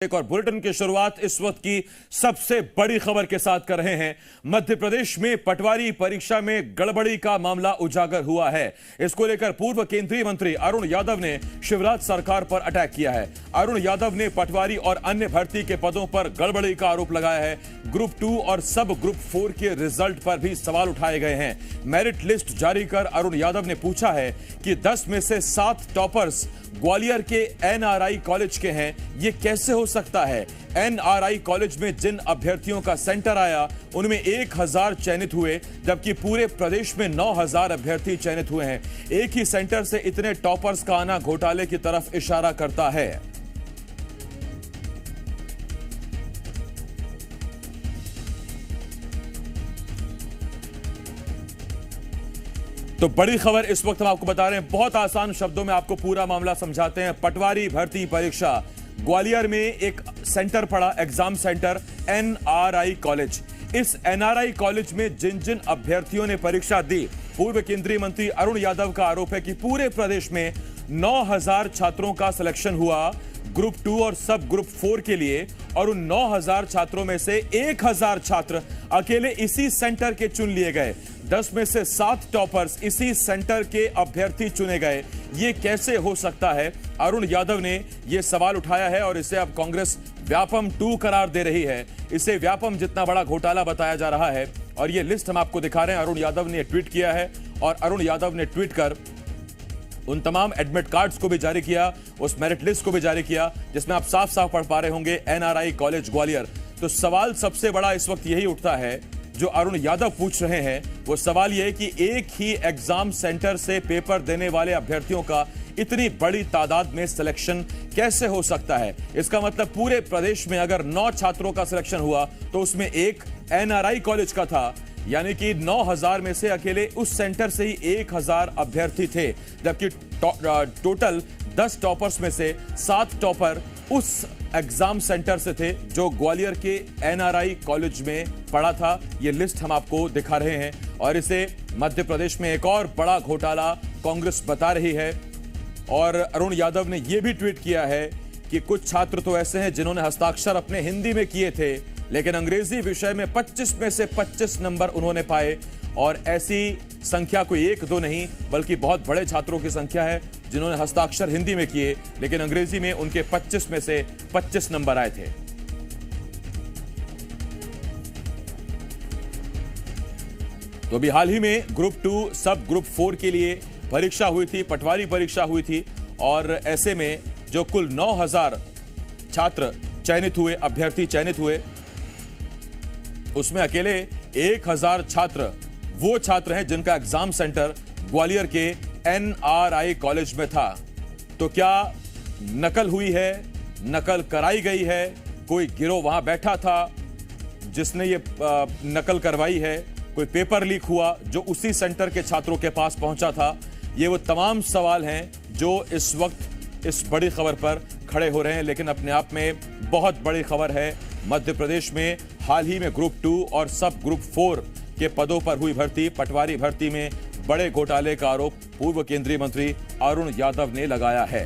एक और बुलेटिन की शुरुआत इस वक्त की सबसे बड़ी खबर के साथ कर रहे हैं। मध्य प्रदेश में पटवारी परीक्षा में गड़बड़ी का मामला उजागर हुआ है। इसको लेकर पूर्व केंद्रीय मंत्री अरुण यादव ने शिवराज सरकार पर अटैक किया है। अरुण यादव ने पटवारी और अन्य भर्ती के पदों पर गड़बड़ी का आरोप लगाया है। ग्रुप 2 और सब ग्रुप 4 के रिजल्ट पर भी सवाल उठाए गए हैं। मेरिट लिस्ट जारी कर अरुण यादव ने पूछा है कि 10 में से 7 टॉपर्स ग्वालियर के एनआरआई कॉलेज के हैं। ये कैसे हो सकता है? एनआरआई कॉलेज में जिन अभ्यर्थियों का सेंटर आया उनमें 1000 चयनित हुए, जबकि पूरे प्रदेश में 9000 अभ्यर्थी चयनित हुए हैं। एक ही सेंटर से इतने टॉपर्स का आना घोटाले की तरफ इशारा करता है। तो बड़ी खबर इस वक्त हम आपको बता रहे हैं, बहुत आसान शब्दों में आपको पूरा मामला समझाते हैं। पटवारी भर्ती परीक्षा ग्वालियर में एक सेंटर पड़ा, एग्जाम सेंटर एनआरआई कॉलेज। इस एनआरआई कॉलेज में जिन जिन अभ्यर्थियों ने परीक्षा दी, पूर्व केंद्रीय मंत्री अरुण यादव का आरोप है कि पूरे प्रदेश में 9000 छात्रों का सिलेक्शन हुआ ग्रुप 2 और सब ग्रुप 4 के लिए, और उन 9000 छात्रों में से 1000 छात्र अकेले इसी सेंटर के चुन लिए गए। 10 में से 7 टॉपर्स इसी सेंटर के अभ्यर्थी चुने गए। ये कैसे हो सकता है? अरुण यादव ने यह सवाल उठाया है और इसे अब कांग्रेस व्यापम 2 करार दे रही है। इसे व्यापम जितना बड़ा घोटाला बताया जा रहा है। और यह लिस्ट हम आपको दिखा रहे हैं। अरुण यादव ने ट्वीट किया है और अरुण यादव ने ट्वीट कर उन तमाम एडमिट कार्ड्स को भी जारी किया, उस मेरिट लिस्ट को भी जारी किया, जिसमें आप साफ साफ पढ़ पा रहे होंगे एनआरआई कॉलेज ग्वालियर। तो सवाल सबसे बड़ा इस वक्त यही उठता है जो अरुण यादव पूछ रहे हैं। वो सवाल यह है कि एक ही एग्जाम सेंटर से पेपर देने वाले अभ्यर्थियों का इतनी बड़ी तादाद में सिलेक्शन कैसे हो सकता है? इसका मतलब पूरे प्रदेश में अगर 9 छात्रों का सिलेक्शन हुआ तो उसमें एक एनआरआई कॉलेज का था, यानी कि 9000 में से अकेले उस सेंटर से ही 1000 अभ्यर्थी थे, जबकि टोटल 10 टॉपर्स में से 7 टॉपर उस एग्जाम सेंटर से थे जो ग्वालियर के एनआरआई कॉलेज में पढ़ा था। यह लिस्ट हम आपको दिखा रहे हैं और इसे मध्य प्रदेश में एक और बड़ा घोटाला कांग्रेस बता रही है। और अरुण यादव ने यह भी ट्वीट किया है कि कुछ छात्र तो ऐसे हैं जिन्होंने हस्ताक्षर अपने हिंदी में किए थे, लेकिन अंग्रेजी विषय में 25 में से 25 नंबर उन्होंने पाए। और ऐसी संख्या कोई 1-2 नहीं बल्कि बहुत बड़े छात्रों की संख्या है जिन्होंने हस्ताक्षर हिंदी में किए, लेकिन अंग्रेजी में उनके 25 में से 25 नंबर आए थे। तो अभी हाल ही में ग्रुप 2 सब ग्रुप 4 के लिए परीक्षा हुई थी, पटवारी परीक्षा हुई थी, और ऐसे में जो कुल 9000 छात्र चयनित हुए, अभ्यर्थी चयनित हुए, उसमें अकेले 1000 छात्र वो छात्र हैं जिनका एग्जाम सेंटर ग्वालियर के एनआरआई कॉलेज में था। तो क्या नकल हुई है, नकल कराई गई है? कोई गिरोह वहां बैठा था जिसने ये नकल करवाई है? कोई पेपर लीक हुआ जो उसी सेंटर के छात्रों के पास पहुंचा था? ये वो तमाम सवाल हैं जो इस वक्त इस बड़ी खबर पर खड़े हो रहे हैं। लेकिन अपने आप में बहुत बड़ी खबर है। मध्य प्रदेश में हाल ही में ग्रुप 2 और सब ग्रुप 4 के पदों पर हुई भर्ती, पटवारी भर्ती में बड़े घोटाले का आरोप पूर्व केंद्रीय मंत्री अरुण यादव ने लगाया है।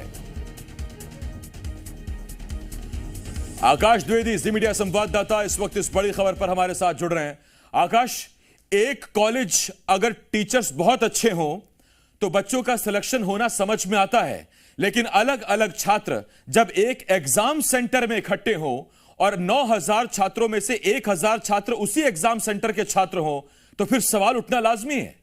आकाश द्विवेदी, जी मीडिया संवाददाता, इस वक्त इस बड़ी खबर पर हमारे साथ जुड़ रहे हैं। आकाश, एक कॉलेज अगर टीचर्स बहुत अच्छे हों तो बच्चों का सिलेक्शन होना समझ में आता है, लेकिन अलग अलग छात्र जब एक एग्जाम सेंटर में इकट्ठे हों और 9000 छात्रों में से 1000 छात्र उसी एग्जाम सेंटर के छात्र हों तो फिर सवाल उठना लाजमी है।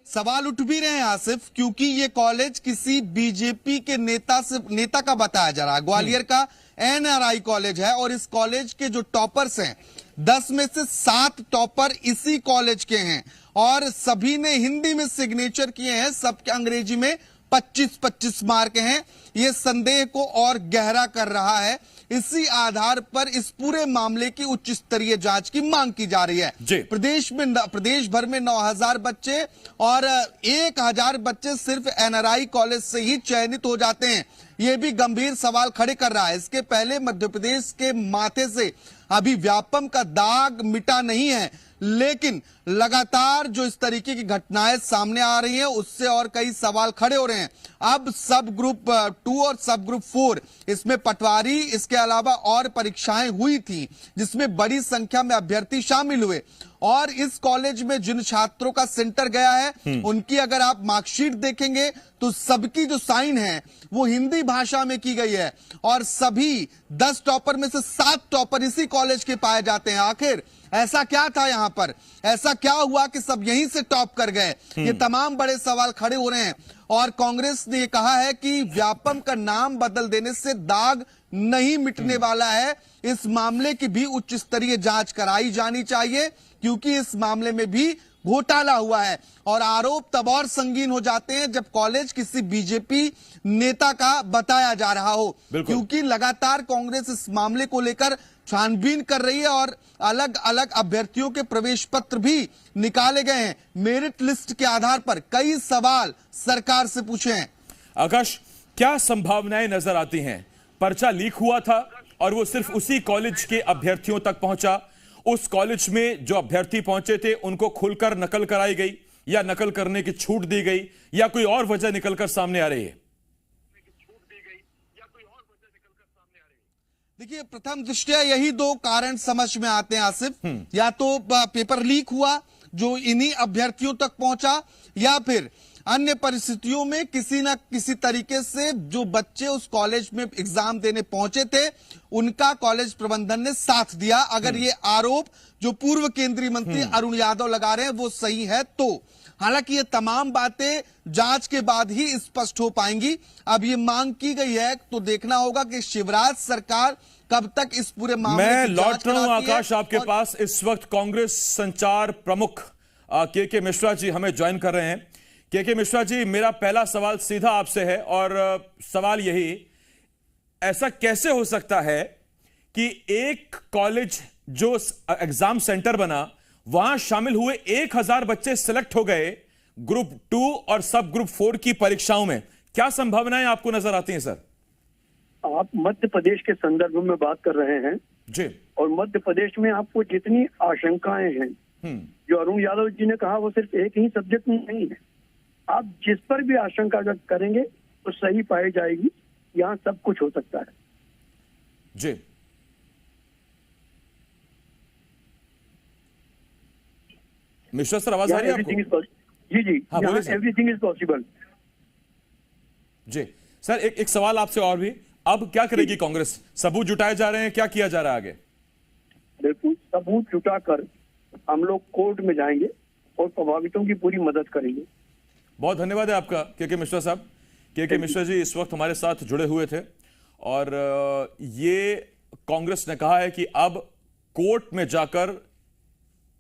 सवाल उठ भी रहे हैं आसिफ, क्योंकि ये कॉलेज किसी बीजेपी के नेता का बताया जा रहा है। ग्वालियर का एनआरआई कॉलेज है और इस कॉलेज के जो टॉपर्स हैं, 10 में से 7 टॉपर इसी कॉलेज के हैं और सभी ने हिंदी में सिग्नेचर किए हैं, सबके अंग्रेजी में 25-25 मार्क हैं। ये संदेह को और गहरा कर रहा है। इसी आधार पर इस पूरे मामले की उच्च स्तरीय जांच की मांग की जा रही है। प्रदेश भर में 9000 बच्चे और 1000 बच्चे सिर्फ एनआरआई कॉलेज से ही चयनित हो जाते हैं। यह भी गंभीर सवाल खड़े कर रहा है। इसके पहले मध्य प्रदेश के माथे से अभी व्यापम का दाग मिटा नहीं है। लेकिन लगातार जो इस तरीके की घटनाएं सामने आ रही हैं उससे और कई सवाल खड़े हो रहे हैं। अब सब ग्रुप 2 और सब ग्रुप 4 इसमें पटवारी, इसके अलावा और परीक्षाएं हुई थी जिसमें बड़ी संख्या में अभ्यर्थी शामिल हुए और इस कॉलेज में जिन छात्रों का सेंटर गया है उनकी अगर आप मार्कशीट देखेंगे तो सबकी जो साइन है वो हिंदी भाषा में की गई है और सभी 10 टॉपर में से 7 टॉपर इसी कॉलेज के पाए जाते हैं। आखिर ऐसा क्या था यहां पर, ऐसा क्या हुआ कि सब यहीं से टॉप कर गए? ये तमाम बड़े सवाल खड़े हो रहे हैं और कांग्रेस ने कहा है कि व्यापम का नाम बदल देने से दाग नहीं मिटने वाला है। इस मामले की भी उच्च स्तरीय जांच कराई जानी चाहिए क्योंकि इस मामले में भी घोटाला हुआ है और आरोप तब और संगीन हो जाते हैं जब कॉलेज किसी बीजेपी नेता का बताया जा रहा हो, क्योंकि लगातार कांग्रेस इस मामले को लेकर छानबीन कर रही है और अलग अलग अभ्यर्थियों के प्रवेश पत्र भी निकाले गए हैं। मेरिट लिस्ट के आधार पर कई सवाल सरकार से पूछे हैं। आकाश, क्या संभावनाएं नजर आती हैं? पर्चा लीक हुआ था और वो सिर्फ उसी कॉलेज के अभ्यर्थियों तक पहुंचा। उस कॉलेज में जो अभ्यर्थी पहुंचे थे उनको खुलकर नकल कराई गई या नकल करने की छूट दी गई या कोई और वजह निकलकर सामने आ रही है? देखिए, प्रथम दृष्टया यही 2 कारण समझ में आते हैं आसिफ। या तो पेपर लीक हुआ जो इन्हीं अभ्यर्थियों तक पहुंचा या फिर अन्य परिस्थितियों में किसी न किसी तरीके से जो बच्चे उस कॉलेज में एग्जाम देने पहुंचे थे उनका कॉलेज प्रबंधन ने साथ दिया। अगर ये आरोप जो पूर्व केंद्रीय मंत्री अरुण यादव लगा रहे हैं वो सही है तो। हालांकि ये तमाम बातें जांच के बाद ही स्पष्ट हो पाएंगी। अब ये मांग की गई है तो देखना होगा कि शिवराज सरकार कब तक इस पूरे मामले मैं की लौट रहा हूं आकाश आपके और... पास। इस वक्त कांग्रेस संचार प्रमुख के मिश्रा जी हमें ज्वाइन कर रहे हैं। के मिश्रा जी, मेरा पहला सवाल सीधा आपसे है और सवाल यही, ऐसा कैसे हो सकता है कि एक कॉलेज जो एग्जाम सेंटर बना वहां शामिल हुए 1000 बच्चे सिलेक्ट हो गए ग्रुप 2 और सब ग्रुप 4 की परीक्षाओं में? क्या संभावनाएं आपको नजर आती हैं सर? आप मध्य प्रदेश के संदर्भ में बात कर रहे हैं जी, और मध्य प्रदेश में आपको जितनी आशंकाएं हैं जो अरुण यादव जी ने कहा वो सिर्फ एक ही सब्जेक्ट में नहीं है। आप जिस पर भी आशंका व्यक्त करेंगे तो सही पाई जाएगी। यहाँ सब कुछ हो सकता है। जी, मिश्रा सर आवाज आ रही है आपको? जी, हाँ, एवरीथिंग इज पॉसिबल। जी सर, एक सवाल आपसे और भी, अब क्या करेगी कांग्रेस? सबूत जुटाए जा रहे हैं, क्या किया जा रहा है आगे? बिल्कुल, सबूत जुटाकर हम लोग कोर्ट में जाएंगे और प्रभावितों की पूरी मदद करेंगे। बहुत धन्यवाद है आपका के मिश्रा साहब। के मिश्रा जी इस वक्त हमारे साथ जुड़े हुए थे और ये कांग्रेस ने कहा है कि अब कोर्ट में जाकर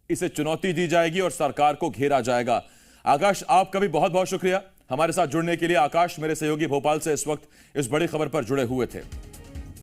इसे चुनौती दी जाएगी और सरकार को घेरा जाएगा। आकाश, आपका भी बहुत बहुत शुक्रिया हमारे साथ जुड़ने के लिए। आकाश मेरे सहयोगी भोपाल से इस वक्त इस बड़ी खबर पर जुड़े हुए थे।